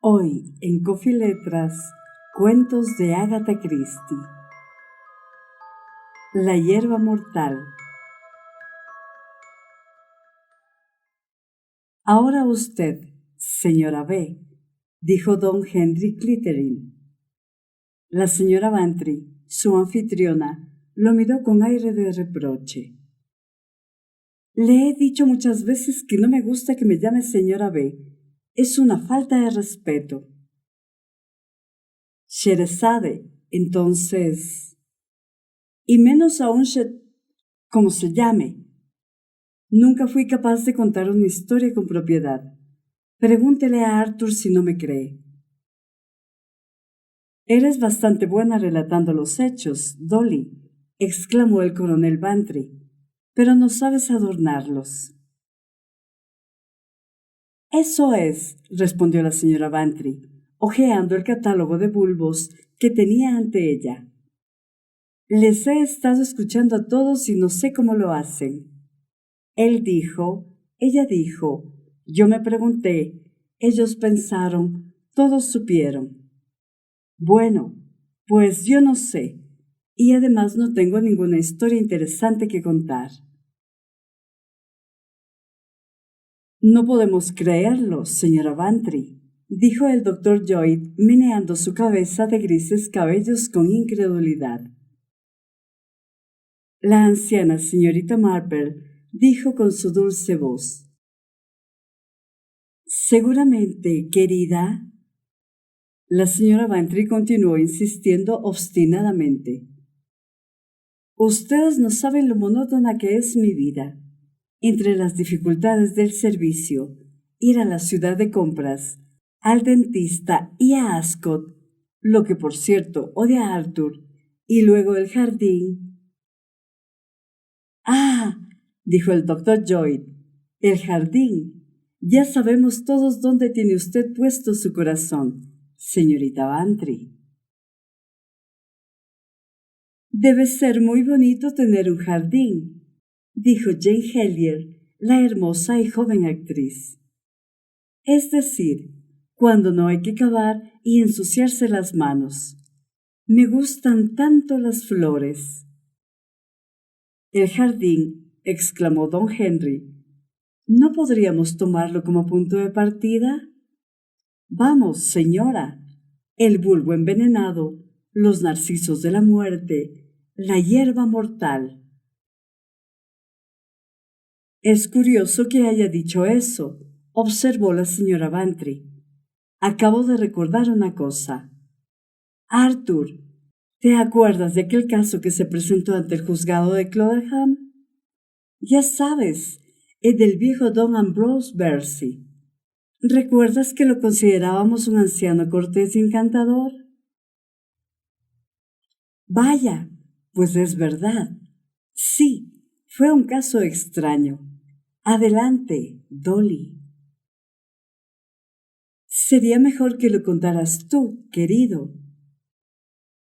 Hoy en Coffee Letras, cuentos de Agatha Christie. La hierba mortal. Ahora usted, señora B, dijo don Henry Clittering. La señora Bantry, su anfitriona, lo miró con aire de reproche. Le he dicho muchas veces que no me gusta que me llame señora B. Es una falta de respeto. Sherazade, entonces, y menos aún como se llame. Nunca fui capaz de contar una historia con propiedad. Pregúntele a Arthur si no me cree. Eres bastante buena relatando los hechos, Dolly, exclamó el coronel Bantry, pero no sabes adornarlos. Eso es, respondió la señora Bantry, hojeando el catálogo de bulbos que tenía ante ella. Les he estado escuchando a todos y no sé cómo lo hacen. Él dijo, ella dijo, yo me pregunté, ellos pensaron, todos supieron. Bueno, pues yo no sé, y además no tengo ninguna historia interesante que contar. No podemos creerlo, señora Bantry, dijo el doctor Lloyd, meneando su cabeza de grises cabellos con incredulidad. La anciana señorita Marple dijo con su dulce voz. Seguramente, querida. La señora Bantry continuó insistiendo obstinadamente. Ustedes no saben lo monótona que es mi vida. Entre las dificultades del servicio, ir a la ciudad de compras, al dentista y a Ascot, lo que por cierto odia a Arthur, y luego el jardín. Ah, dijo el doctor Lloyd, el jardín. Ya sabemos todos dónde tiene usted puesto su corazón, señorita Bantry. Debe ser muy bonito tener un jardín, dijo Jane Hellyer, la hermosa y joven actriz. Es decir, cuando no hay que cavar y ensuciarse las manos. Me gustan tanto las flores. El jardín, exclamó don Henry. ¿No podríamos tomarlo como punto de partida? Vamos, señora. El bulbo envenenado, los narcisos de la muerte, la hierba mortal. Es curioso que haya dicho eso, observó la señora Bantry. Acabo de recordar una cosa. Arthur, ¿te acuerdas de aquel caso que se presentó ante el juzgado de Clotherham? Ya sabes, el del viejo don Ambrose Bercy. ¿Recuerdas que lo considerábamos un anciano cortés y encantador? Vaya, pues es verdad. Sí, fue un caso extraño. Adelante, Dolly. Sería mejor que lo contaras tú, querido.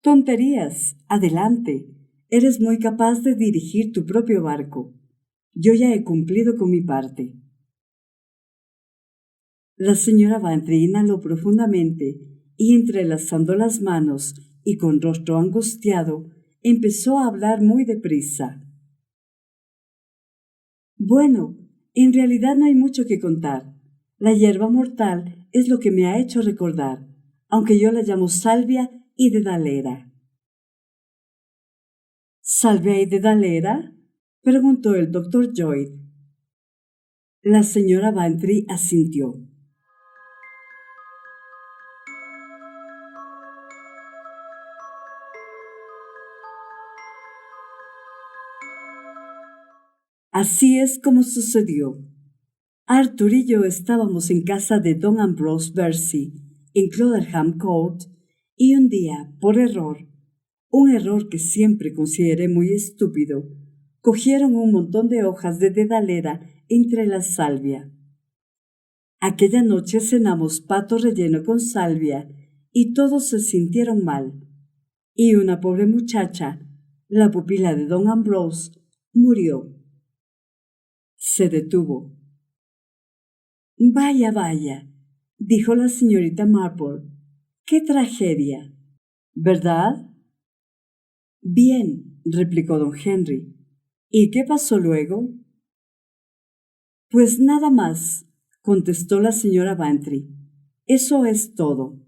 Tonterías, adelante. Eres muy capaz de dirigir tu propio barco. Yo ya he cumplido con mi parte. La señora Bantry inhaló profundamente y, entrelazando las manos y con rostro angustiado, empezó a hablar muy deprisa. Bueno, en realidad no hay mucho que contar. La hierba mortal es lo que me ha hecho recordar, aunque yo la llamo salvia y dedalera. ¿Salvia y dedalera? Preguntó el doctor Lloyd. La señora Bantry asintió. Así es como sucedió. Arthur y yo estábamos en casa de don Ambrose Bercy, en Clotherham Court, y un día, por error, un error que siempre consideré muy estúpido, cogieron un montón de hojas de dedalera entre la salvia. Aquella noche cenamos pato relleno con salvia y todos se sintieron mal, y una pobre muchacha, la pupila de don Ambrose, murió. Se detuvo. Vaya, vaya, dijo la señorita Marple. ¡Qué tragedia! ¿Verdad? Bien, replicó don Henry. ¿Y qué pasó luego? Pues nada más, contestó la señora Bantry. Eso es todo.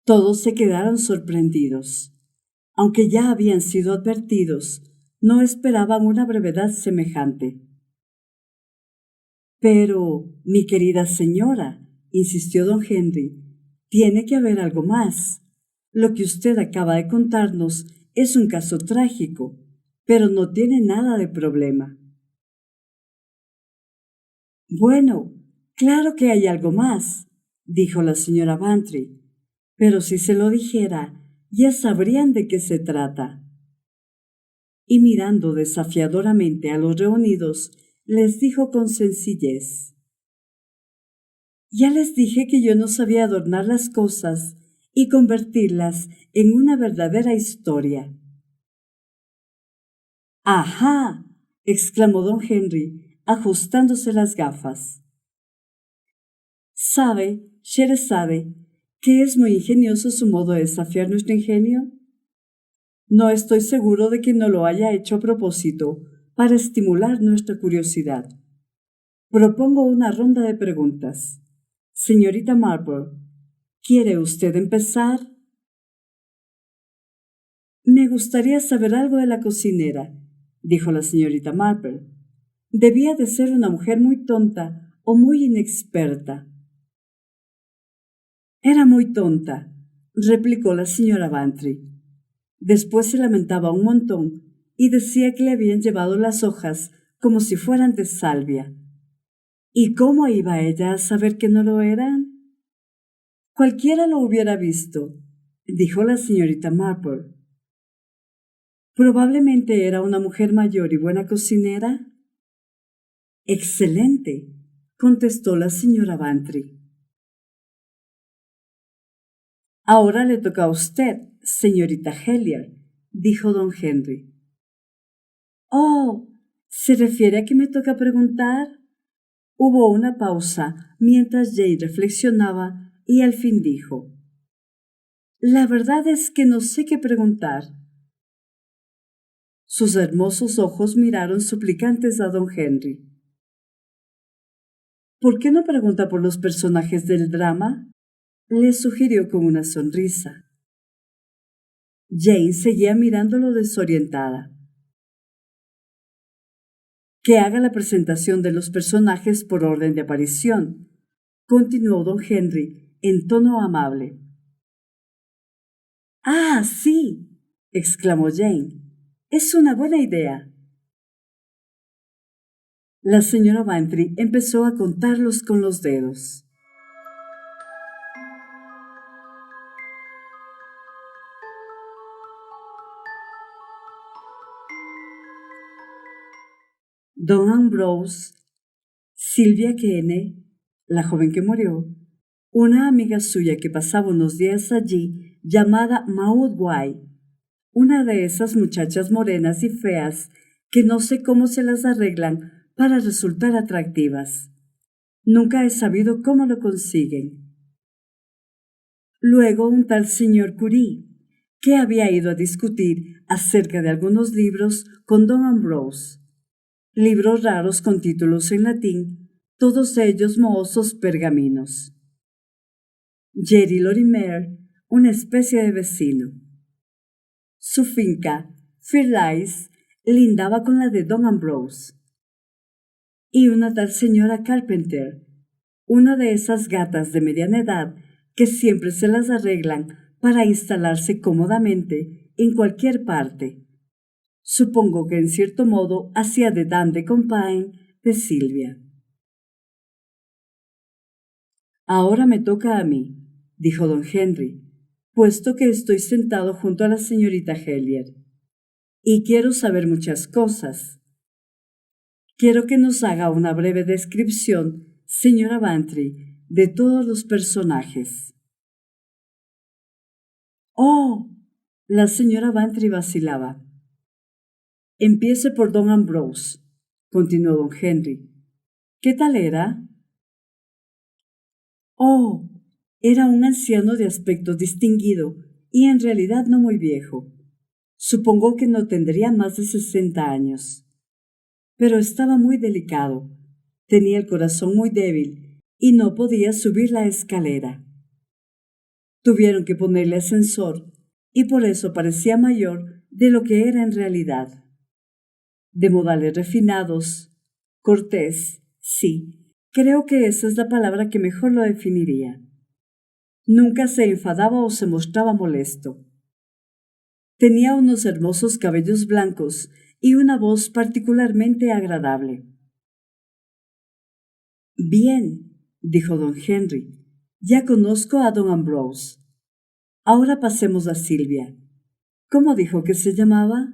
Todos se quedaron sorprendidos. Aunque ya habían sido advertidos, no esperaban una brevedad semejante. Pero, mi querida señora, insistió don Henry, tiene que haber algo más. Lo que usted acaba de contarnos es un caso trágico, pero no tiene nada de problema. Bueno, claro que hay algo más, dijo la señora Bantry, pero si se lo dijera, ya sabrían de qué se trata. Y mirando desafiadoramente a los reunidos, les dijo con sencillez: ya les dije que yo no sabía adornar las cosas y convertirlas en una verdadera historia. ¡Ajá!, exclamó don Henry, ajustándose las gafas. ¿Sabe, Sherazade, que es muy ingenioso su modo de desafiar nuestro ingenio? No estoy seguro de que no lo haya hecho a propósito, para estimular nuestra curiosidad. Propongo una ronda de preguntas. Señorita Marple, ¿quiere usted empezar? Me gustaría saber algo de la cocinera, dijo la señorita Marple. Debía de ser una mujer muy tonta o muy inexperta. Era muy tonta, replicó la señora Bantry. Después se lamentaba un montón y decía que le habían llevado las hojas como si fueran de salvia. ¿Y cómo iba ella a saber que no lo eran? Cualquiera lo hubiera visto, dijo la señorita Marple. Probablemente era una mujer mayor y buena cocinera. Excelente, contestó la señora Bantry. Ahora le toca a usted, señorita Hellier, dijo don Henry. Oh, ¿se refiere a que me toca preguntar? Hubo una pausa mientras Jane reflexionaba y al fin dijo: la verdad es que no sé qué preguntar. Sus hermosos ojos miraron suplicantes a don Henry. ¿Por qué no pregunta por los personajes del drama?, le sugirió con una sonrisa. Jane seguía mirándolo desorientada. Que haga la presentación de los personajes por orden de aparición, continuó don Henry en tono amable. ¡Ah, sí!, exclamó Jane. Es una buena idea. La señora Bantry empezó a contarlos con los dedos. Don Ambrose, Sylvia Kene, la joven que murió, una amiga suya que pasaba unos días allí, llamada Maud White, una de esas muchachas morenas y feas que no sé cómo se las arreglan para resultar atractivas. Nunca he sabido cómo lo consiguen. Luego un tal señor Curie, que había ido a discutir acerca de algunos libros con don Ambrose. Libros raros con títulos en latín, todos ellos mohosos pergaminos. Jerry Lorimer, una especie de vecino. Su finca, Firlice, lindaba con la de don Ambrose. Y una tal señora Carpenter, una de esas gatas de mediana edad que siempre se las arreglan para instalarse cómodamente en cualquier parte. Supongo que en cierto modo hacía de dame de compagne de Silvia. Ahora me toca a mí, dijo don Henry, puesto que estoy sentado junto a la señorita Hellier. Y quiero saber muchas cosas. Quiero que nos haga una breve descripción, señora Bantry, de todos los personajes. ¡Oh! La señora Bantry vacilaba. Empiece por don Ambrose, continuó don Henry. ¿Qué tal era? Oh, era un anciano de aspecto distinguido y en realidad no muy viejo. Supongo que no tendría más de 60 años. Pero estaba muy delicado, tenía el corazón muy débil y no podía subir la escalera. Tuvieron que ponerle ascensor y por eso parecía mayor de lo que era en realidad. De modales refinados, cortés, sí, creo que esa es la palabra que mejor lo definiría. Nunca se enfadaba o se mostraba molesto. Tenía unos hermosos cabellos blancos y una voz particularmente agradable. Bien, dijo don Henry, ya conozco a don Ambrose. Ahora pasemos a Silvia. ¿Cómo dijo que se llamaba?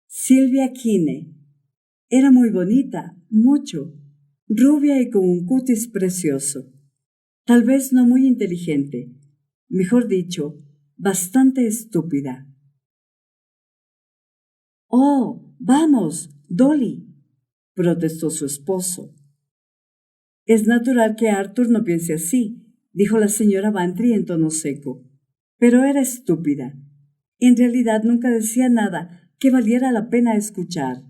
Silvia Keene. Era muy bonita, mucho, rubia y con un cutis precioso. Tal vez no muy inteligente, mejor dicho, bastante estúpida. Oh, vamos, Dolly, protestó su esposo. Es natural que Arthur no piense así, dijo la señora Bantry en tono seco. Pero era estúpida. En realidad nunca decía nada que valiera la pena escuchar.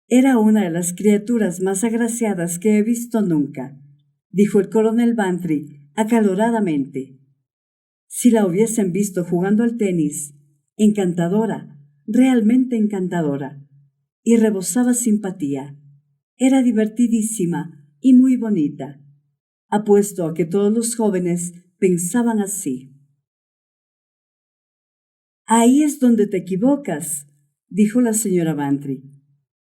Era una de las criaturas más agraciadas que he visto nunca, dijo el coronel Bantry acaloradamente. Si la hubiesen visto jugando al tenis, encantadora, realmente encantadora, y rebosaba simpatía. Era divertidísima y muy bonita. Apuesto a que todos los jóvenes pensaban así. Ahí es donde te equivocas, dijo la señora Bantry.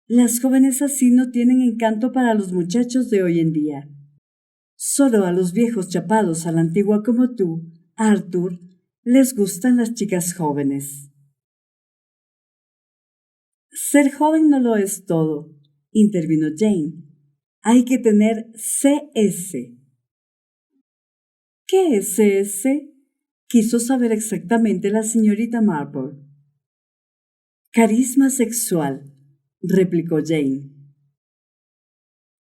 Las jóvenes así no tienen encanto para los muchachos de hoy en día. Solo a los viejos chapados a la antigua como tú, Arthur, les gustan las chicas jóvenes. Ser joven no lo es todo, intervino Jane. Hay que tener CS. ¿Qué es CS? Quiso saber exactamente la señorita Marple. Carisma sexual, replicó Jane.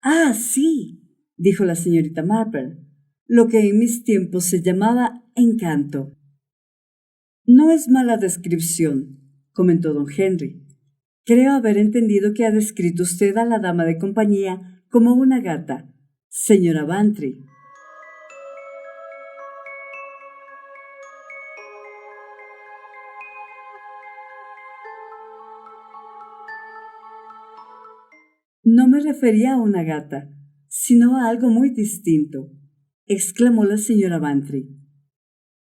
Ah, sí, dijo la señorita Marple, lo que en mis tiempos se llamaba encanto. No es mala descripción, comentó don Henry. Creo haber entendido que ha descrito usted a la dama de compañía como una gata, señora Bantry. No me refería a una gata, sino a algo muy distinto, exclamó la señora Bantry.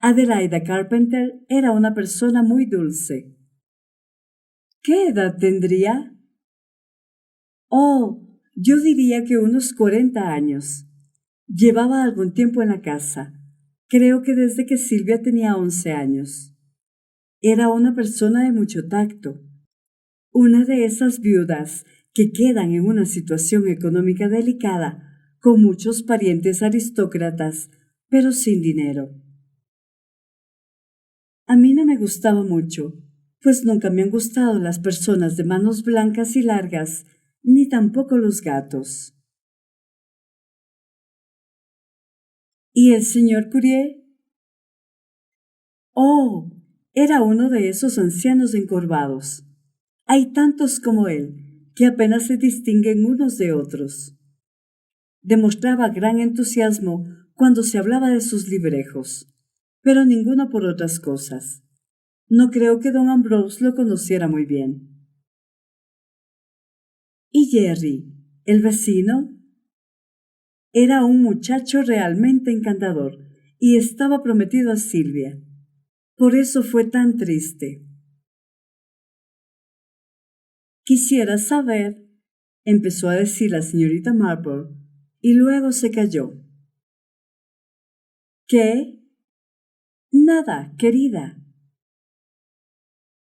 Adelaida Carpenter era una persona muy dulce. ¿Qué edad tendría? Oh, yo diría que unos 40 años. Llevaba algún tiempo en la casa, creo que desde que Silvia tenía 11 años. Era una persona de mucho tacto, una de esas viudas que quedan en una situación económica delicada, con muchos parientes aristócratas, pero sin dinero. A mí no me gustaba mucho, pues nunca me han gustado las personas de manos blancas y largas, ni tampoco los gatos. ¿Y el señor Curie? Oh, era uno de esos ancianos encorvados. Hay tantos como él, que apenas se distinguen unos de otros. Demostraba gran entusiasmo cuando se hablaba de sus librejos, pero ninguno por otras cosas. No creo que don Ambrose lo conociera muy bien. ¿Y Jerry, el vecino? Era un muchacho realmente encantador y estaba prometido a Silvia. Por eso fue tan triste. Quisiera saber, empezó a decir la señorita Marple, y luego se calló. ¿Qué? Nada, querida.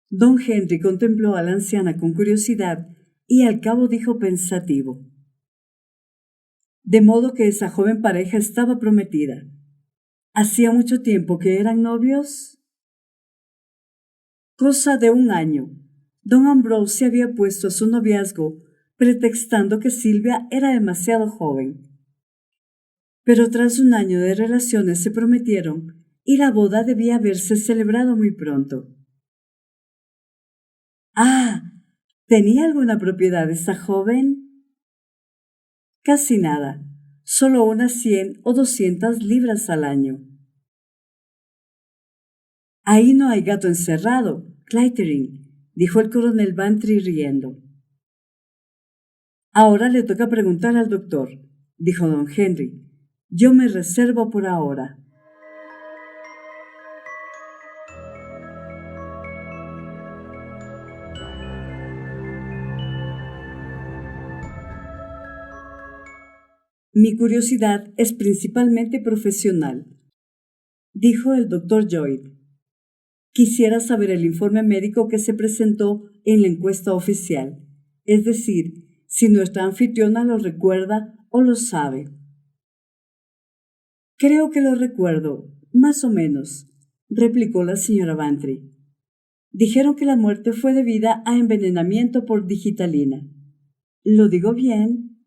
Don Henry contempló a la anciana con curiosidad y al cabo dijo pensativo. De modo que esa joven pareja estaba prometida. ¿Hacía mucho tiempo que eran novios? Cosa de un año. Don Ambrose se había puesto a su noviazgo pretextando que Silvia era demasiado joven. Pero tras un año de relaciones se prometieron y la boda debía haberse celebrado muy pronto. Ah, ¿tenía alguna propiedad esta joven? Casi nada, solo unas 100 o 200 libras al año. Ahí no hay gato encerrado, Clytering, dijo el coronel Bantry riendo. Ahora le toca preguntar al doctor, dijo don Henry. Yo me reservo por ahora. Mi curiosidad es principalmente profesional, dijo el doctor Lloyd. Quisiera saber el informe médico que se presentó en la encuesta oficial, es decir, si nuestra anfitriona lo recuerda o lo sabe. Creo que lo recuerdo, más o menos, replicó la señora Bantry. Dijeron que la muerte fue debida a envenenamiento por digitalina. ¿Lo digo bien?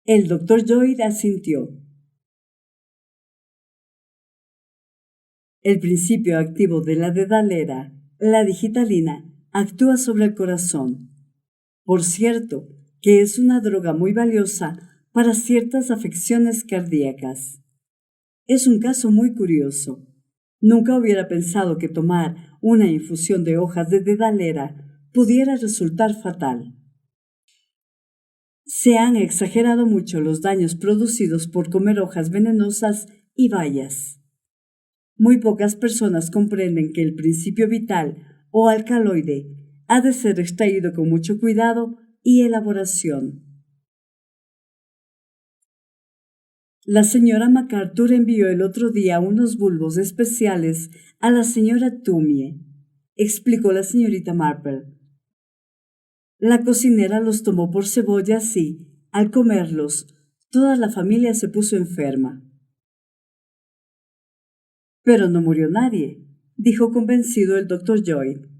El doctor Lloyd asintió. El principio activo de la dedalera, la digitalina, actúa sobre el corazón. Por cierto, que es una droga muy valiosa para ciertas afecciones cardíacas. Es un caso muy curioso. Nunca hubiera pensado que tomar una infusión de hojas de dedalera pudiera resultar fatal. Se han exagerado mucho los daños producidos por comer hojas venenosas y bayas. Muy pocas personas comprenden que el principio vital o alcaloide ha de ser extraído con mucho cuidado y elaboración. La señora MacArthur envió el otro día unos bulbos especiales a la señora Tumie, explicó la señorita Marple. La cocinera los tomó por cebollas y, al comerlos, toda la familia se puso enferma. Pero no murió nadie, dijo convencido el doctor Lloyd.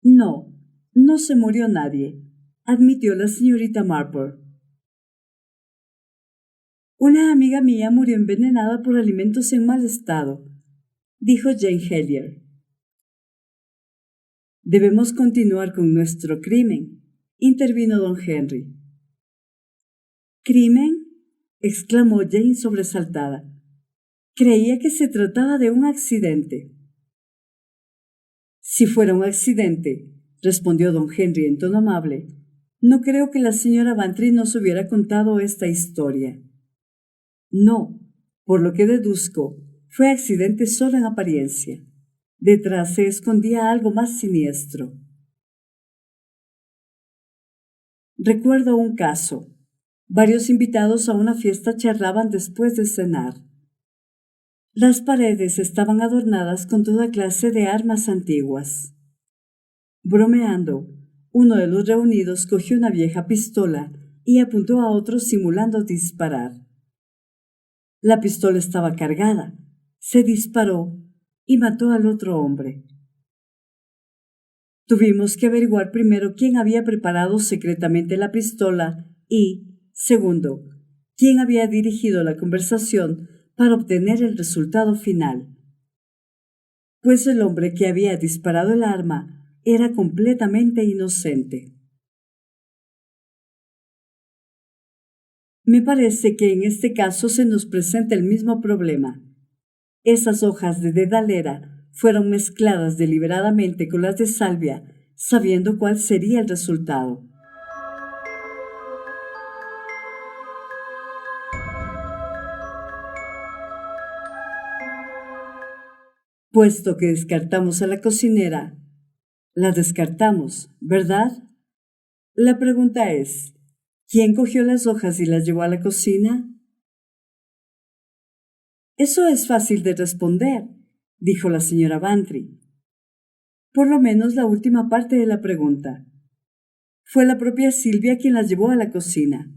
No, no se murió nadie, admitió la señorita Marple. Una amiga mía murió envenenada por alimentos en mal estado, dijo Jane Hellier. Debemos continuar con nuestro crimen, intervino don Henry. ¿Crimen? Exclamó Jane sobresaltada. Creía que se trataba de un accidente. Si fuera un accidente, respondió don Henry en tono amable, no creo que la señora Bantry nos hubiera contado esta historia. No, por lo que deduzco, fue accidente solo en apariencia. Detrás se escondía algo más siniestro. Recuerdo un caso. Varios invitados a una fiesta charlaban después de cenar. Las paredes estaban adornadas con toda clase de armas antiguas. Bromeando, uno de los reunidos cogió una vieja pistola y apuntó a otro simulando disparar. La pistola estaba cargada, se disparó y mató al otro hombre. Tuvimos que averiguar primero quién había preparado secretamente la pistola y, segundo, quién había dirigido la conversación para obtener el resultado final. Pues el hombre que había disparado el arma era completamente inocente. Me parece que en este caso se nos presenta el mismo problema. Esas hojas de dedalera fueron mezcladas deliberadamente con las de salvia, sabiendo cuál sería el resultado. Puesto que descartamos a la cocinera, la descartamos, ¿verdad? La pregunta es, ¿quién cogió las hojas y las llevó a la cocina? Eso es fácil de responder, dijo la señora Bantry. Por lo menos la última parte de la pregunta. Fue la propia Silvia quien las llevó a la cocina.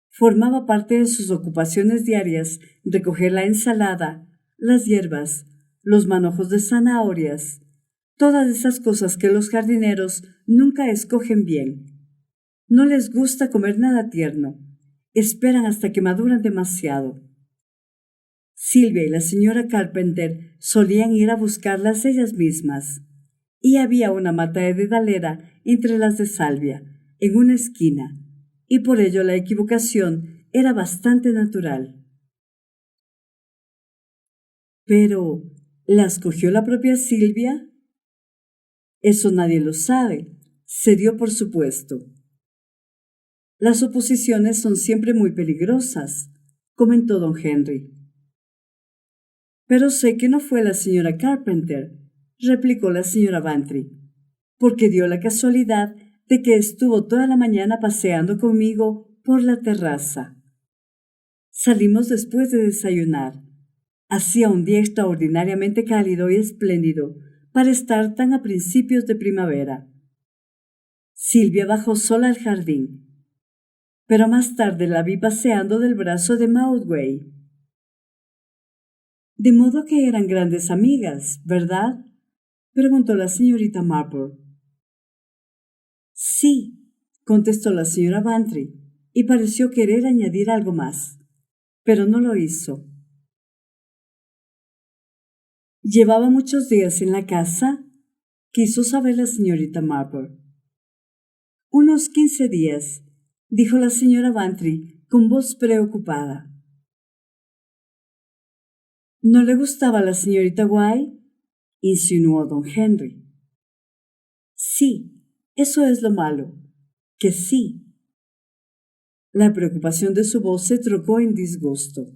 Formaba parte de sus ocupaciones diarias recoger la ensalada, las hierbas, los manojos de zanahorias, todas esas cosas que los jardineros nunca escogen bien. No les gusta comer nada tierno. Esperan hasta que maduran demasiado. Silvia y la señora Carpenter solían ir a buscarlas ellas mismas. Y había una mata de dedalera entre las de salvia, en una esquina, y por ello la equivocación era bastante natural. Pero, ¿las cogió la propia Silvia? Eso nadie lo sabe. Se dio por supuesto. Las suposiciones son siempre muy peligrosas, comentó don Henry. Pero sé que no fue la señora Carpenter, replicó la señora Bantry, porque dio la casualidad de que estuvo toda la mañana paseando conmigo por la terraza. Salimos después de desayunar. Hacía un día extraordinariamente cálido y espléndido para estar tan a principios de primavera. Silvia bajó sola al jardín, pero más tarde la vi paseando del brazo de Mountway. De modo que eran grandes amigas, ¿verdad? Preguntó la señorita Marple. Sí, contestó la señora Bantry, y pareció querer añadir algo más, pero no lo hizo. ¿Llevaba muchos días en la casa? Quiso saber la señorita Marple. Unos 15 días, dijo la señora Bantry con voz preocupada. ¿No le gustaba a la señorita White? Insinuó don Henry. Sí, eso es lo malo, que sí. La preocupación de su voz se trocó en disgusto.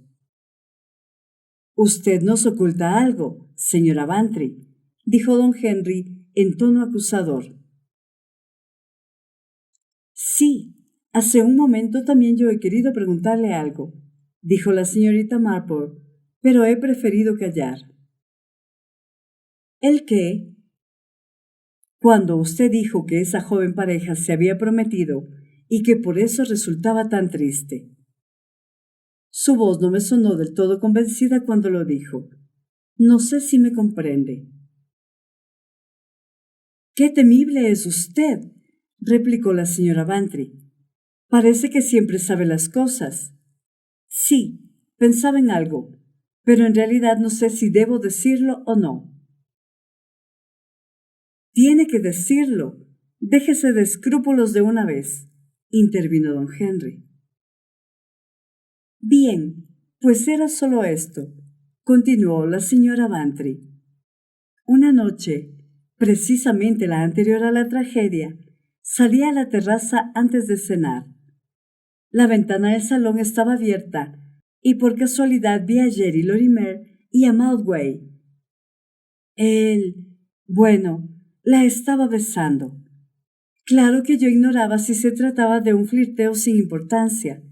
Usted nos oculta algo, señora Bantry, dijo don Henry en tono acusador. Sí, hace un momento también yo he querido preguntarle algo, dijo la señorita Marple, pero he preferido callar. ¿El qué? Cuando usted dijo que esa joven pareja se había prometido y que por eso resultaba tan triste. Su voz no me sonó del todo convencida cuando lo dijo. No sé si me comprende. ¡Qué temible es usted!, replicó la señora Bantry. Parece que siempre sabe las cosas. Sí, pensaba en algo, pero en realidad no sé si debo decirlo o no. Tiene que decirlo. Déjese de escrúpulos de una vez, intervino don Henry. Bien, pues era solo esto, continuó la señora Bantry. Una noche, precisamente la anterior a la tragedia, salí a la terraza antes de cenar. La ventana del salón estaba abierta y por casualidad vi a Jerry Lorimer y a Mountway. Bueno, la estaba besando. Claro que yo ignoraba si se trataba de un flirteo sin importancia.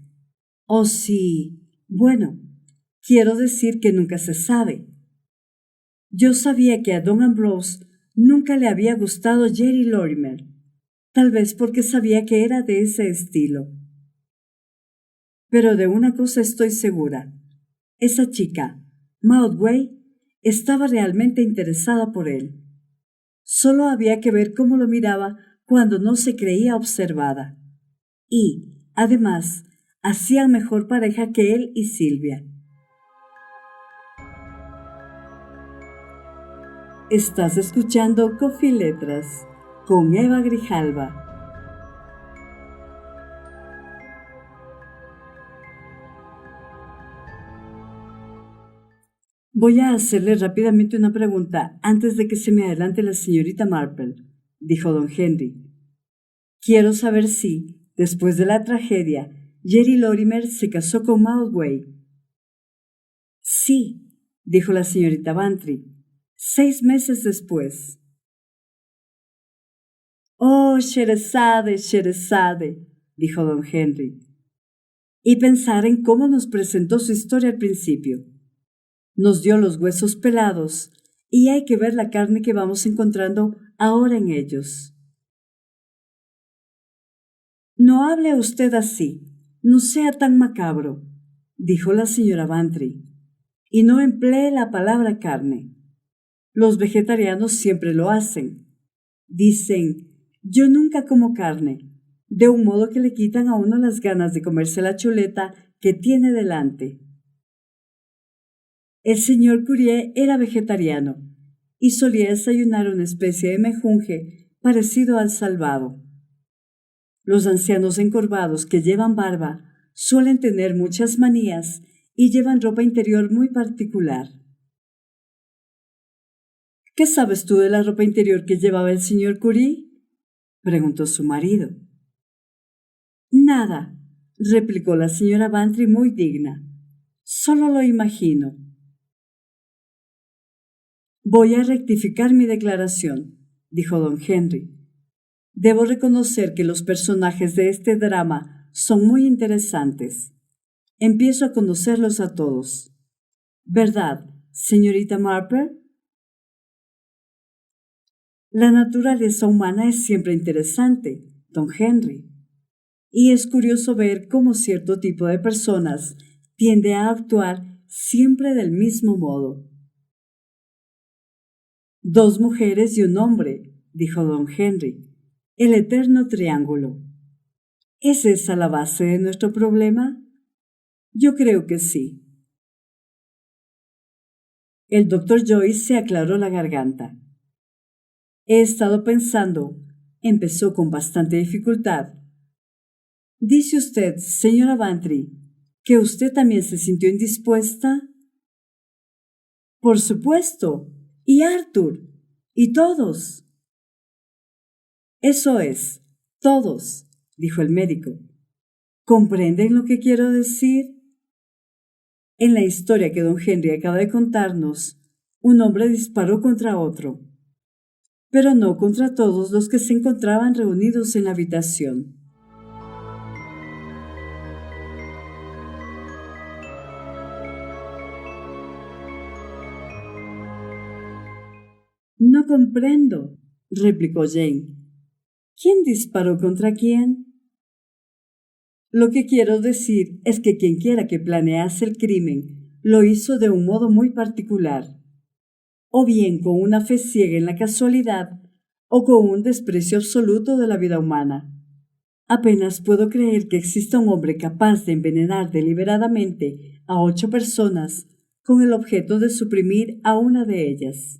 O si, bueno, quiero decir que nunca se sabe. Yo sabía que a don Ambrose nunca le había gustado Jerry Lorimer, tal vez porque sabía que era de ese estilo. Pero de una cosa estoy segura. Esa chica, Mountway, estaba realmente interesada por él. Solo había que ver cómo lo miraba cuando no se creía observada. Y, además, hacían mejor pareja que él y Silvia. Estás escuchando Coffee Letras con Eva Grijalva. Voy a hacerle rápidamente una pregunta antes de que se me adelante la señorita Marple, dijo don Henry. Quiero saber si, después de la tragedia, Jerry Lorimer se casó con Mountway. Sí, dijo la señorita Bantry, 6 meses después. Oh, Sherazade, Sherazade, dijo don Henry. Y pensar en cómo nos presentó su historia al principio. Nos dio los huesos pelados y hay que ver la carne que vamos encontrando ahora en ellos. No hable usted así, no sea tan macabro, dijo la señora Bantry, y no emplee la palabra carne. Los vegetarianos siempre lo hacen. Dicen, yo nunca como carne, de un modo que le quitan a uno las ganas de comerse la chuleta que tiene delante. El señor Curie era vegetariano y solía desayunar una especie de mejunje parecido al salvado. Los ancianos encorvados que llevan barba suelen tener muchas manías y llevan ropa interior muy particular. ¿Qué sabes tú de la ropa interior que llevaba el señor Curie?, preguntó su marido. Nada, replicó la señora Bantry muy digna. Solo lo imagino. Voy a rectificar mi declaración, dijo don Henry. Debo reconocer que los personajes de este drama son muy interesantes. Empiezo a conocerlos a todos. ¿Verdad, señorita Marper? La naturaleza humana es siempre interesante, don Henry, y es curioso ver cómo cierto tipo de personas tiende a actuar siempre del mismo modo. 2 mujeres y un hombre, dijo don Henry, el eterno triángulo. ¿Es esa la base de nuestro problema? Yo creo que sí. El doctor Joyce se aclaró la garganta. He estado pensando, empezó con bastante dificultad. ¿Dice usted, señora Bantry, que usted también se sintió indispuesta? Por supuesto, y Arthur, y todos. Eso es, todos, dijo el médico. ¿Comprenden lo que quiero decir? En la historia que don Henry acaba de contarnos, un hombre disparó contra otro, pero no contra todos los que se encontraban reunidos en la habitación. No comprendo, replicó Jane. ¿Quién disparó contra quién? Lo que quiero decir es que quien quiera que planease el crimen lo hizo de un modo muy particular, o bien con una fe ciega en la casualidad, o con un desprecio absoluto de la vida humana. Apenas puedo creer que exista un hombre capaz de envenenar deliberadamente a 8 personas con el objeto de suprimir a una de ellas.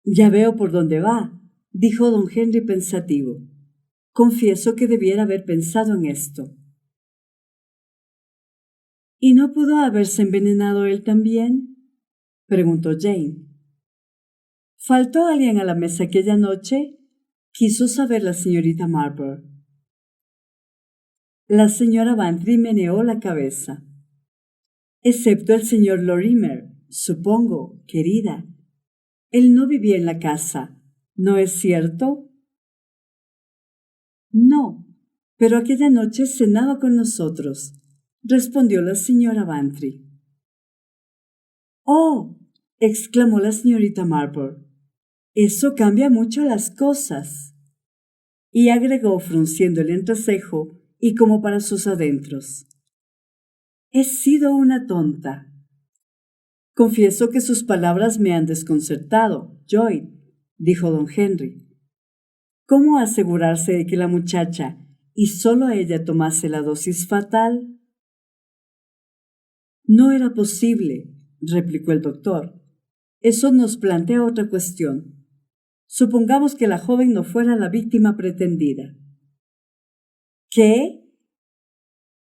Ya veo por dónde va, dijo don Henry pensativo. Confieso que debiera haber pensado en esto. ¿Y no pudo haberse envenenado él también?, preguntó Jane. ¿Faltó alguien a la mesa aquella noche?, quiso saber la señorita Marper. La señora Bantry meneó la cabeza. Excepto el señor Lorimer, supongo, querida. Él no vivía en la casa, ¿no es cierto? No, pero aquella noche cenaba con nosotros, respondió la señora Bantry. ¡Oh!, exclamó la señorita Marper. Eso cambia mucho las cosas. Y agregó frunciendo el entrecejo y como para sus adentros. He sido una tonta. Confieso que sus palabras me han desconcertado, Lloyd, dijo don Henry. ¿Cómo asegurarse de que la muchacha y solo ella tomase la dosis fatal? No era posible, replicó el doctor. Eso nos plantea otra cuestión. Supongamos que la joven no fuera la víctima pretendida. ¿Qué?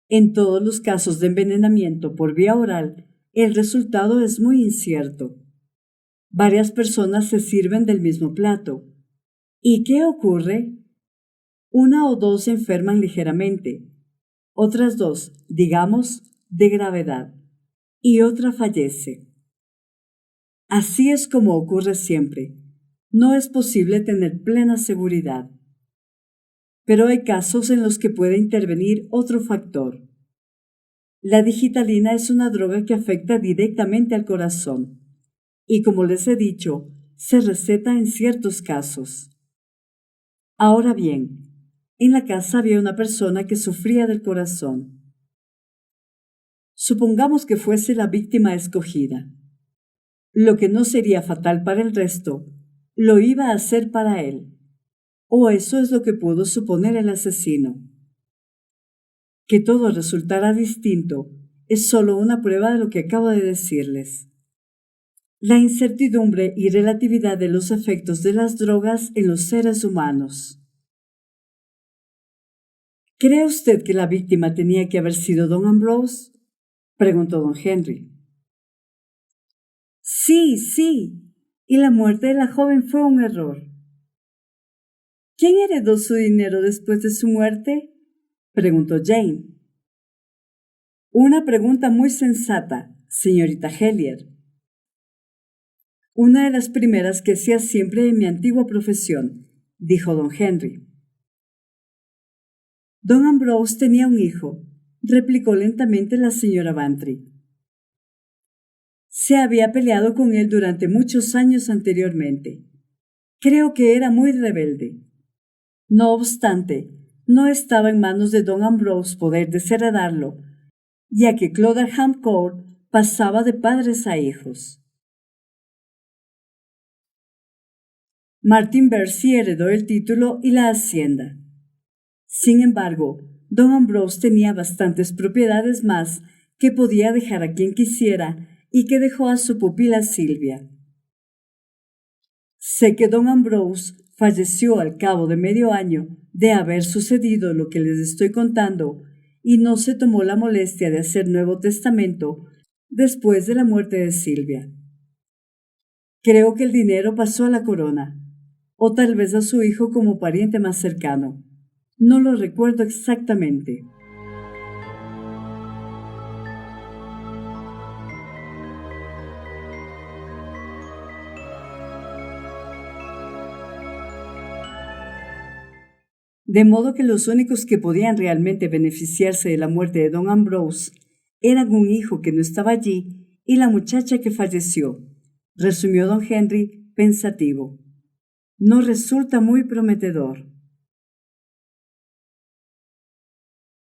En todos los casos de envenenamiento por vía oral, el resultado es muy incierto. Varias personas se sirven del mismo plato. ¿Y qué ocurre? 1 o 2 se enferman ligeramente, otras 2, digamos, de gravedad, y otra fallece. Así es como ocurre siempre. No es posible tener plena seguridad. Pero hay casos en los que puede intervenir otro factor. La digitalina es una droga que afecta directamente al corazón y, como les he dicho, se receta en ciertos casos. Ahora bien, en la casa había una persona que sufría del corazón. Supongamos que fuese la víctima escogida. Lo que no sería fatal para el resto, lo iba a ser para él. o eso es lo que pudo suponer el asesino. Que todo resultara distinto es solo una prueba de lo que acabo de decirles. La incertidumbre y relatividad de los efectos de las drogas en los seres humanos. ¿Cree usted que la víctima tenía que haber sido don Ambrose?, preguntó don Henry. Sí, y la muerte de la joven fue un error. ¿Quién heredó su dinero después de su muerte?, preguntó Jane. Una pregunta muy sensata, señorita Hellier. Una de las primeras que hacía siempre en mi antigua profesión, dijo don Henry. Don Ambrose tenía un hijo, replicó lentamente la señora Bantry. Se había peleado con él durante muchos años anteriormente. Creo que era muy rebelde. No obstante, no estaba en manos de don Ambrose poder desheredarlo, ya que Clotherham Court pasaba de padres a hijos. Martin Bercy heredó el título y la hacienda. Sin embargo, don Ambrose tenía bastantes propiedades más que podía dejar a quien quisiera y que dejó a su pupila Silvia. Sé que don Ambrose falleció al cabo de medio año de haber sucedido lo que les estoy contando y no se tomó la molestia de hacer nuevo testamento después de la muerte de Silvia. Creo que el dinero pasó a la corona, o tal vez a su hijo como pariente más cercano. No lo recuerdo exactamente. De modo que los únicos que podían realmente beneficiarse de la muerte de don Ambrose eran un hijo que no estaba allí y la muchacha que falleció, resumió don Henry pensativo. No resulta muy prometedor.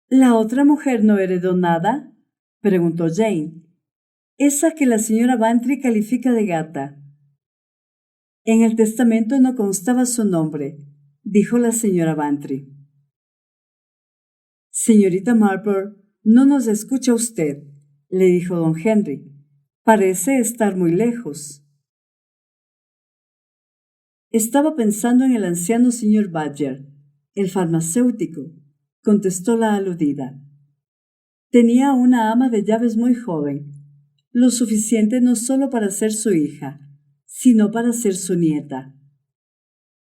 ¿La otra mujer no heredó nada?, preguntó Jane. Esa que la señora Bantry califica de gata. En el testamento no constaba su nombre, dijo la señora Bantry. Señorita Marple, no nos escucha usted, le dijo don Henry. Parece estar muy lejos. Estaba pensando en el anciano señor Badger, el farmacéutico, contestó la aludida. Tenía una ama de llaves muy joven, lo suficiente no solo para ser su hija, sino para ser su nieta.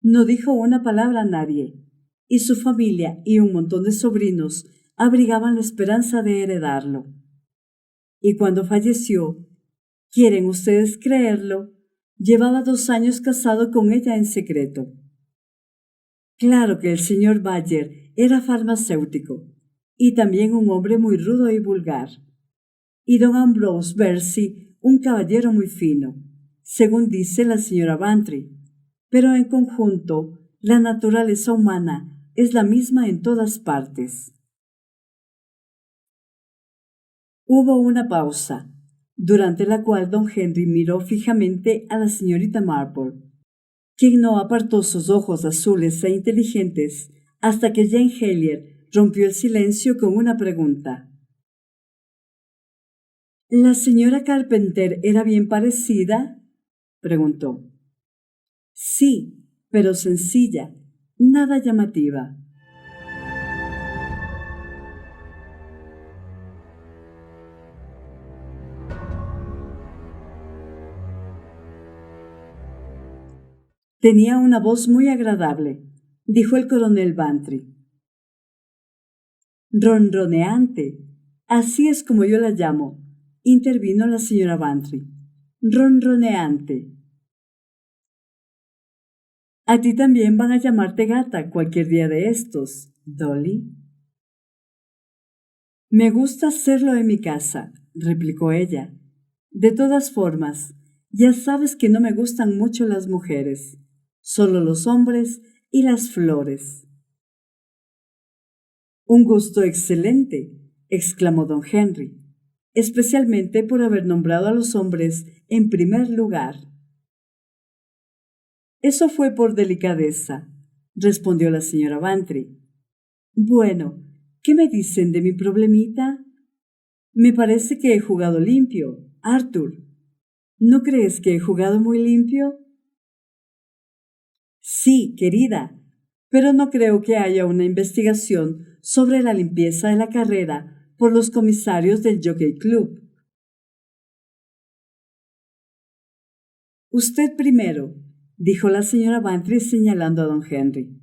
No dijo una palabra a nadie, y su familia y un montón de sobrinos abrigaban la esperanza de heredarlo. Y cuando falleció, ¿quieren ustedes creerlo?, llevaba 2 años casado con ella en secreto. Claro que el señor Badger era farmacéutico, y también un hombre muy rudo y vulgar. Y don Ambrose Bercy, un caballero muy fino, según dice la señora Bantry. Pero en conjunto, la naturaleza humana es la misma en todas partes. Hubo una pausa, durante la cual don Henry miró fijamente a la señorita Marple, quien no apartó sus ojos azules e inteligentes hasta que Jane Hellier rompió el silencio con una pregunta. ¿La señora Carpenter era bien parecida?, preguntó. Sí, pero sencilla, nada llamativa. Tenía una voz muy agradable, dijo el coronel Bantry. Ronroneante, así es como yo la llamo, intervino la señora Bantry. Ronroneante. A ti también van a llamarte gata cualquier día de estos, Dolly. Me gusta hacerlo en mi casa, replicó ella. De todas formas, ya sabes que no me gustan mucho las mujeres, solo los hombres y las flores. Un gusto excelente, exclamó don Henry, especialmente por haber nombrado a los hombres en primer lugar. Eso fue por delicadeza, respondió la señora Bantry. Bueno, ¿qué me dicen de mi problemita? Me parece que he jugado limpio, Arthur. ¿No crees que he jugado muy limpio? Sí, querida, pero no creo que haya una investigación sobre la limpieza de la carrera por los comisarios del Jockey Club. Usted primero, dijo la señora Bantry señalando a don Henry.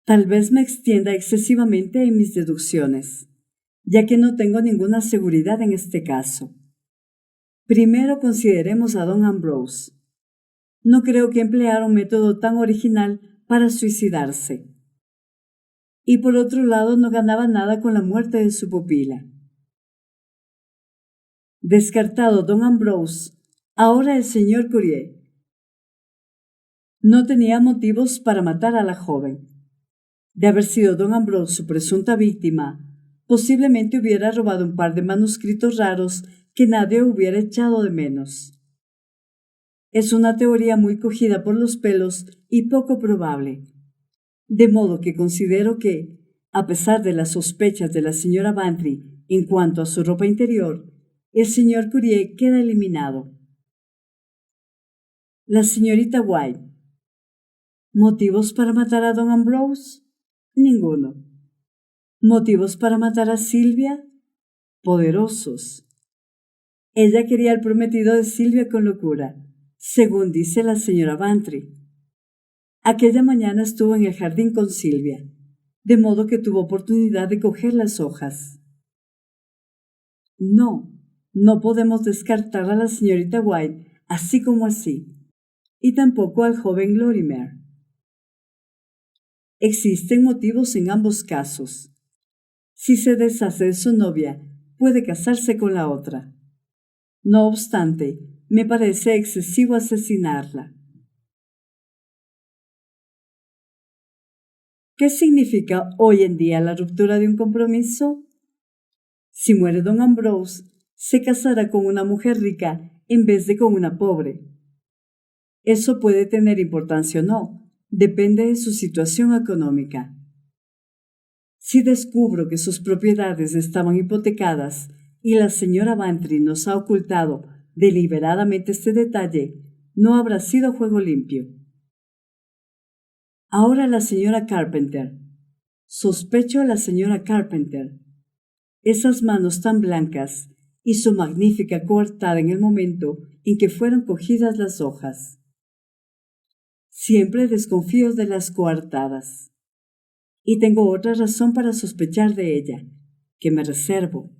Tal vez me extienda excesivamente en mis deducciones, ya que no tengo ninguna seguridad en este caso. Primero consideremos a don Ambrose. No creo que empleara un método tan original para suicidarse. Y por otro lado, no ganaba nada con la muerte de su pupila. Descartado don Ambrose, ahora el señor Courier. No tenía motivos para matar a la joven. De haber sido don Ambrose su presunta víctima, posiblemente hubiera robado un par de manuscritos raros que nadie hubiera echado de menos. Es una teoría muy cogida por los pelos y poco probable, de modo que considero que, a pesar de las sospechas de la señora Bantry en cuanto a su ropa interior, el señor Courier queda eliminado. La señorita White. ¿Motivos para matar a don Ambrose? Ninguno. ¿Motivos para matar a Silvia? Poderosos. Ella quería al prometido de Silvia con locura, según dice la señora Bantry. Aquella mañana estuvo en el jardín con Silvia, de modo que tuvo oportunidad de coger las hojas. No podemos descartar a la señorita White así como así, y tampoco al joven Lorimer. Existen motivos en ambos casos. Si se deshace de su novia, puede casarse con la otra. No obstante, me parece excesivo asesinarla. ¿Qué significa hoy en día la ruptura de un compromiso? Si muere don Ambrose, se casará con una mujer rica en vez de con una pobre. Eso puede tener importancia o no, depende de su situación económica. Si descubro que sus propiedades estaban hipotecadas y la señora Bantry nos ha ocultado deliberadamente este detalle, no habrá sido juego limpio. Ahora la señora Carpenter. Sospecho a la señora Carpenter. Esas manos tan blancas y su magnífica coartada en el momento en que fueron cogidas las hojas. Siempre desconfío de las coartadas. Y tengo otra razón para sospechar de ella, que me reservo.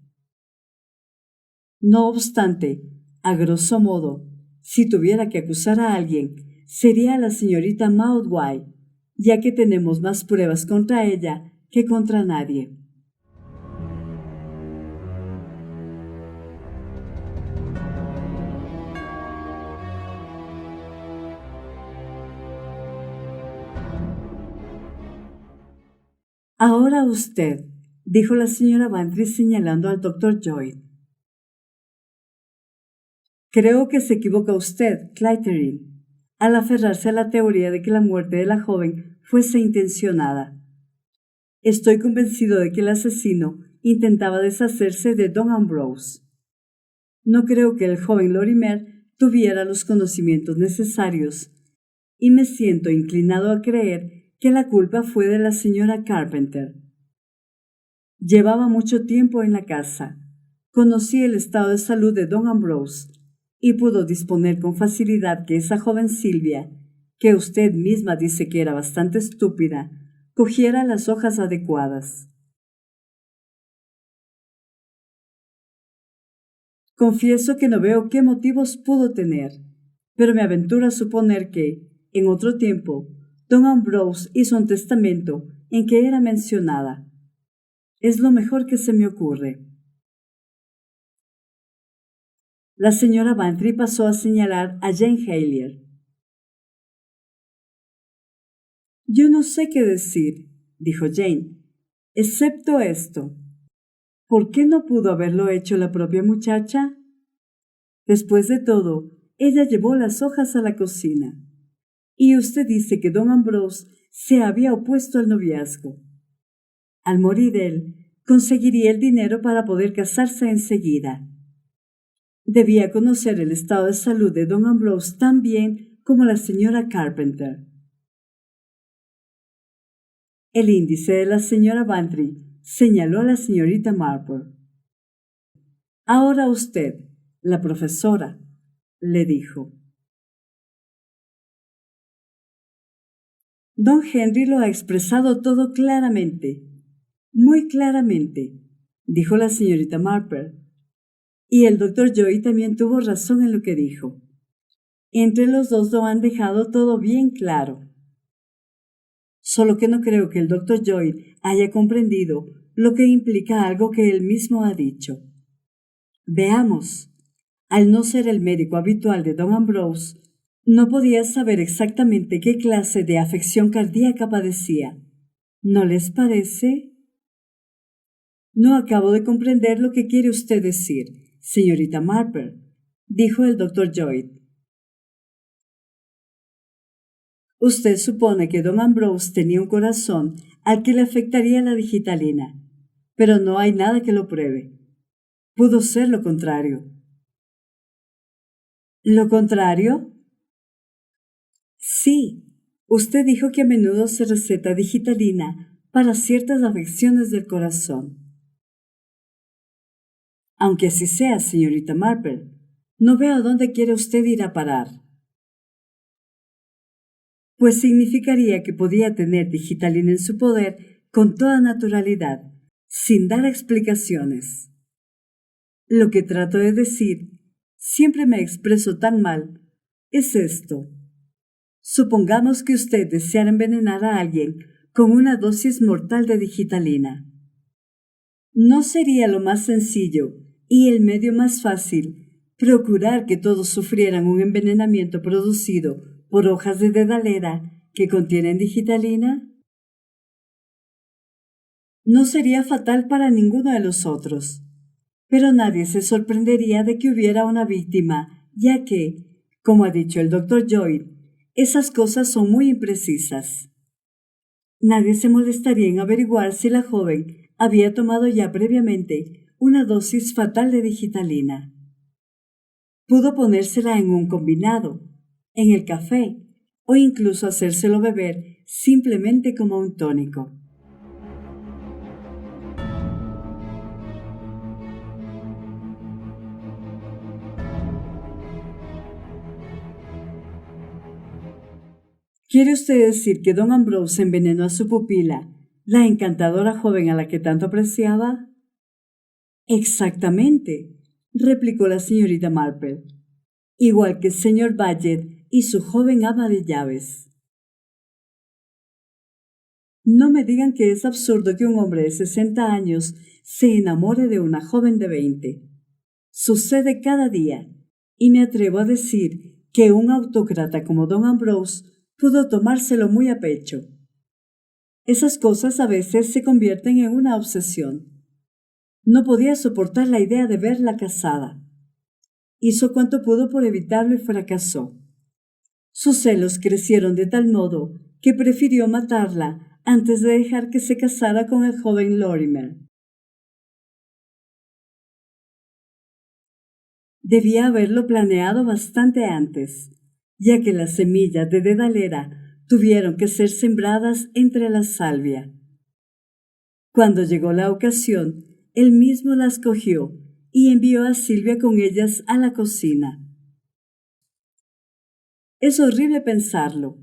No obstante, a grosso modo, si tuviera que acusar a alguien, sería a la señorita Maud White, ya que tenemos más pruebas contra ella que contra nadie. Ahora usted, dijo la señora Bantry señalando al doctor Joy. Creo que se equivoca usted, Clytering, al aferrarse a la teoría de que la muerte de la joven fuese intencionada. Estoy convencido de que el asesino intentaba deshacerse de don Ambrose. No creo que el joven Lorimer tuviera los conocimientos necesarios, y me siento inclinado a creer que la culpa fue de la señora Carpenter. Llevaba mucho tiempo en la casa, conocía el estado de salud de don Ambrose, y pudo disponer con facilidad que esa joven Silvia, que usted misma dice que era bastante estúpida, cogiera las hojas adecuadas. Confieso que no veo qué motivos pudo tener, pero me aventuro a suponer que, en otro tiempo, don Ambrose hizo un testamento en que era mencionada. Es lo mejor que se me ocurre. La señora Bantry pasó a señalar a Jane Helier. Yo no sé qué decir, dijo Jane, excepto esto. ¿Por qué no pudo haberlo hecho la propia muchacha? Después de todo, ella llevó las hojas a la cocina. Y usted dice que don Ambrose se había opuesto al noviazgo. Al morir él, conseguiría el dinero para poder casarse enseguida. Debía conocer el estado de salud de don Ambrose tan bien como la señora Carpenter. El índice de la señora Bantry señaló a la señorita Marple. Ahora usted, la profesora, le dijo. Don Henry lo ha expresado todo claramente, muy claramente, dijo la señorita Marple. Y el doctor Joy también tuvo razón en lo que dijo. Entre los dos lo han dejado todo bien claro. Solo que no creo que el doctor Joy haya comprendido lo que implica algo que él mismo ha dicho. Veamos. Al no ser el médico habitual de don Ambrose, no podía saber exactamente qué clase de afección cardíaca padecía. ¿No les parece? No acabo de comprender lo que quiere usted decir, señorita Marple, dijo el doctor Joy. Usted supone que don Ambrose tenía un corazón al que le afectaría la digitalina, pero no hay nada que lo pruebe. Pudo ser lo contrario. ¿Lo contrario? Sí. Usted dijo que a menudo se receta digitalina para ciertas afecciones del corazón. Aunque así sea, señorita Marple, no veo a dónde quiere usted ir a parar. Pues significaría que podía tener digitalina en su poder con toda naturalidad, sin dar explicaciones. Lo que trato de decir, siempre me expreso tan mal, es esto. Supongamos que usted deseara envenenar a alguien con una dosis mortal de digitalina. ¿No sería lo más sencillo y el medio más fácil procurar que todos sufrieran un envenenamiento producido por hojas de dedalera que contienen digitalina? No sería fatal para ninguno de los otros, pero nadie se sorprendería de que hubiera una víctima, ya que, como ha dicho el doctor Joy, esas cosas son muy imprecisas. Nadie se molestaría en averiguar si la joven había tomado ya previamente una dosis fatal de digitalina. Pudo ponérsela en un combinado, en el café, o incluso hacérselo beber simplemente como un tónico. ¿Quiere usted decir que don Ambrose envenenó a su pupila, la encantadora joven a la que tanto apreciaba? Exactamente, replicó la señorita Marple, igual que el señor Badgett y su joven ama de llaves. No me digan que es absurdo que un hombre de 60 años se enamore de una joven de 20. Sucede cada día, y me atrevo a decir que un autócrata como don Ambrose pudo tomárselo muy a pecho. Esas cosas a veces se convierten en una obsesión. No podía soportar la idea de verla casada. Hizo cuanto pudo por evitarlo y fracasó. Sus celos crecieron de tal modo que prefirió matarla antes de dejar que se casara con el joven Lorimer. Debía haberlo planeado bastante antes, ya que las semillas de dedalera tuvieron que ser sembradas entre la salvia. Cuando llegó la ocasión, él mismo las cogió y envió a Silvia con ellas a la cocina. Es horrible pensarlo,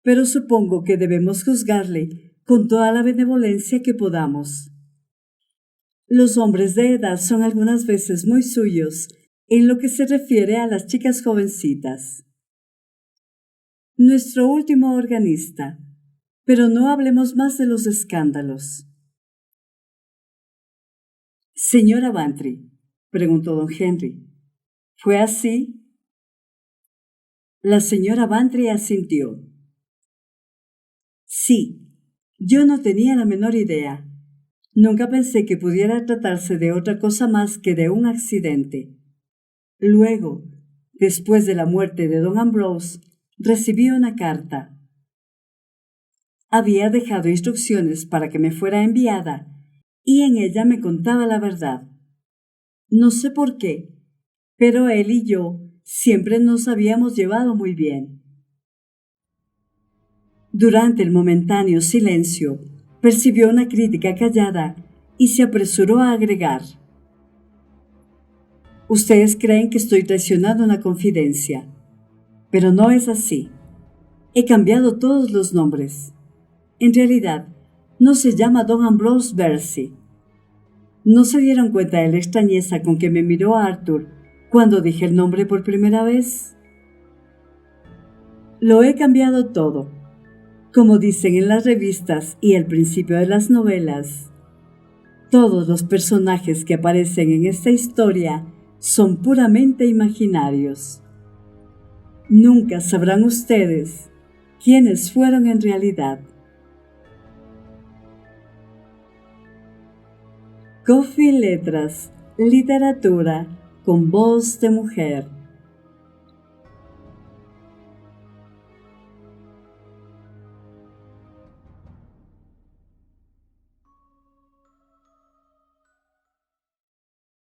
pero supongo que debemos juzgarle con toda la benevolencia que podamos. Los hombres de edad son algunas veces muy suyos en lo que se refiere a las chicas jovencitas. Nuestro último organista, pero no hablemos más de los escándalos. Señora Bantry, preguntó don Henry, ¿fue así? La señora Bantry asintió. Sí, yo no tenía la menor idea. Nunca pensé que pudiera tratarse de otra cosa más que de un accidente. Luego, después de la muerte de don Ambrose, recibí una carta. Había dejado instrucciones para que me fuera enviada y en ella me contaba la verdad. No sé por qué, pero él y yo siempre nos habíamos llevado muy bien. Durante el momentáneo silencio, percibió una crítica callada y se apresuró a agregar: Ustedes creen que estoy traicionando una confidencia, pero no es así. He cambiado todos los nombres. En realidad, no se llama Don Ambrose Bercy. ¿No se dieron cuenta de la extrañeza con que me miró Arthur cuando dije el nombre por primera vez? Lo he cambiado todo. Como dicen en las revistas y al principio de las novelas, todos los personajes que aparecen en esta historia son puramente imaginarios. Nunca sabrán ustedes quiénes fueron en realidad. Coffee Letras, literatura con voz de mujer.